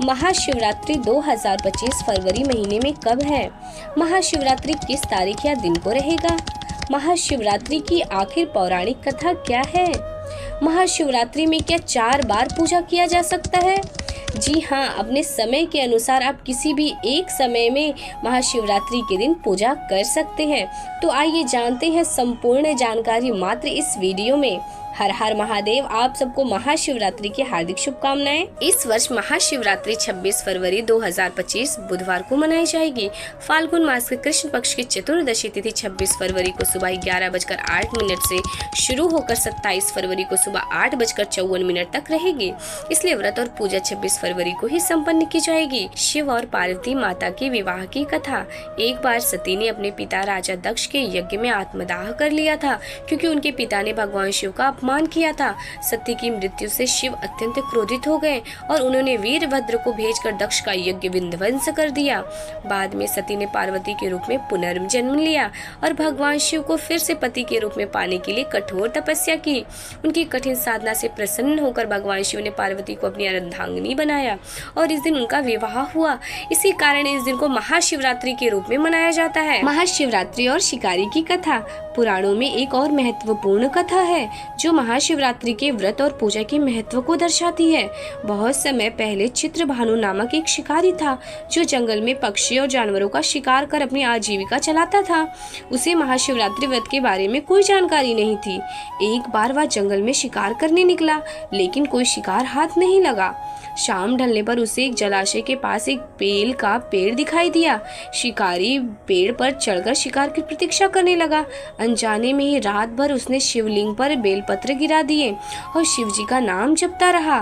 महाशिवरात्रि 2025 फरवरी महीने में कब है? महाशिवरात्रि किस तारीख या दिन को रहेगा? महाशिवरात्रि की आखिर पौराणिक कथा क्या है? महाशिवरात्रि में क्या 4 बार पूजा किया जा सकता है? जी हाँ, अपने समय के अनुसार आप किसी भी एक समय में महाशिवरात्रि के दिन पूजा कर सकते हैं। तो आइए जानते हैं संपूर्ण जानकारी मात्र इस वीडियो में। हर हर महादेव। आप सबको महाशिवरात्रि की हार्दिक शुभकामनाएं। इस वर्ष महाशिवरात्रि 26 फरवरी 2025 बुधवार को मनाई जाएगी। फाल्गुन मास के कृष्ण पक्ष की चतुर्दशी तिथि 26 फरवरी को सुबह 11:08 से शुरू होकर 27 फरवरी को सुबह 8:54 तक रहेगी। इसलिए व्रत और पूजा 26 फरवरी को ही संपन्न की जाएगी। शिव और पार्वती माता के विवाह की कथा। एक बार सती ने अपने पिता राजा दक्ष के यज्ञ में आत्मदाह कर लिया था, क्योंकि उनके पिता ने भगवान शिव का अपमान किया था। सती की मृत्यु से शिव अत्यंत क्रोधित हो गए और उन्होंने वीरभद्र को भेजकर दक्ष का यज्ञ विध्वंस कर दिया। बाद में सती ने पार्वती के रूप में पुनर्जन्म लिया और भगवान शिव को फिर से पति के रूप में पाने के लिए कठोर तपस्या की। उनकी कठिन साधना से प्रसन्न होकर भगवान शिव ने पार्वती को अपनी अर्धांगिनी बनाया और इस दिन उनका विवाह हुआ। इसी कारण इस दिन को महाशिवरात्रि के रूप में मनाया जाता है। महाशिवरात्रि और शिकारी की कथा। पुराणों में एक और महत्वपूर्ण कथा है जो महाशिवरात्रि के व्रत और पूजा के महत्व को दर्शाती है। बहुत समय पहले चित्रभानु नामक एक शिकारी था जो जंगल में पक्षी और जानवरों का शिकार कर अपनी आजीविका चलाता था। उसे महाशिवरात्रि व्रत के बारे में कोई जानकारी नहीं थी। एक बार वह जंगल में शिकार करने निकला, लेकिन कोई शिकार हाथ नहीं लगा। शाम ढलने पर उसे एक जलाशय के पास एक बेल का पेड़ दिखाई दिया। शिकारी पेड़ पर चढ़कर शिकार की प्रतीक्षा करने लगा। अनजाने में ही रात भर उसने शिवलिंग पर बेलपत्र गिरा दिए और शिवजी का नाम जपता रहा।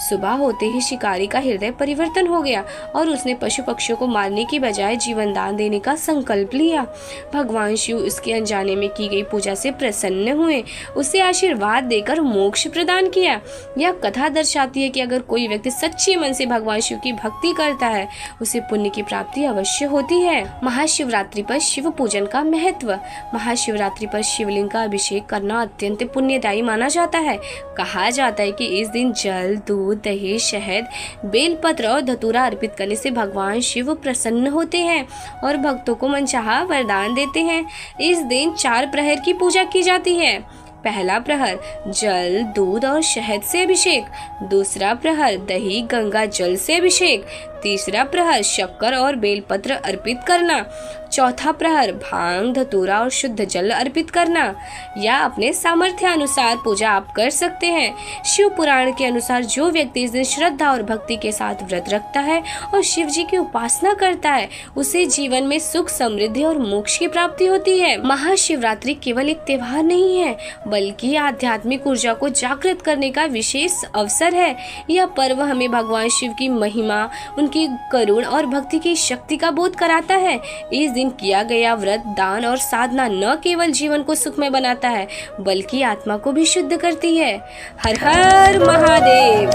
सुबह होते ही शिकारी का हृदय परिवर्तन हो गया और उसने पशु पक्षियों को मारने की बजाय जीवन दान देने का संकल्प लिया। भगवान शिव उसके अनजाने में की गई पूजा से प्रसन्न हुए, उसे आशीर्वाद देकर मोक्ष प्रदान किया। यह कथा दर्शाती है कि अगर कोई व्यक्ति सच्चे मन से भगवान शिव की भक्ति करता है, उसे पुण्य की प्राप्ति अवश्य होती है। महाशिवरात्रि पर शिव पूजन का महत्व। महाशिवरात्रि पर शिवलिंग का अभिषेक करना अत्यंत पुण्यदायी माना जाता है। कहा जाता है कि इस दिन जल, दूध, दही, शहद, बेलपत्र और धतूरा अर्पित करने से भगवान शिव प्रसन्न होते हैं और भक्तों को मनचाहा वरदान देते हैं। इस दिन 4 प्रहर की पूजा की जाती है। पहला प्रहर जल, दूध और शहद से अभिषेक। दूसरा प्रहर दही, गंगा जल से अभिषेक। तीसरा प्रहर शक्कर और बेलपत्र अर्पित करना। चौथा प्रहर भांग, धतूरा और शुद्ध जल अर्पित करना। या अपने सामर्थ्य अनुसार पूजा आप कर सकते हैं। शिव पुराण के अनुसार जो व्यक्ति इस दिन श्रद्धा और भक्ति के साथ व्रत रखता है और शिव जी की उपासना करता है, उसे जीवन में सुख, समृद्धि और मोक्ष की प्राप्ति होती है। महाशिवरात्रि केवल एक त्योहार नहीं है, बल्कि आध्यात्मिक ऊर्जा को जागृत करने का विशेष अवसर है। यह पर्व हमें भगवान शिव की महिमा, उनकी करुण और भक्ति की शक्ति का बोध कराता है। इस दिन किया गया व्रत, दान और साधना न केवल जीवन को सुखमय बनाता है, बल्कि आत्मा को भी शुद्ध करती है। हर हर महादेव।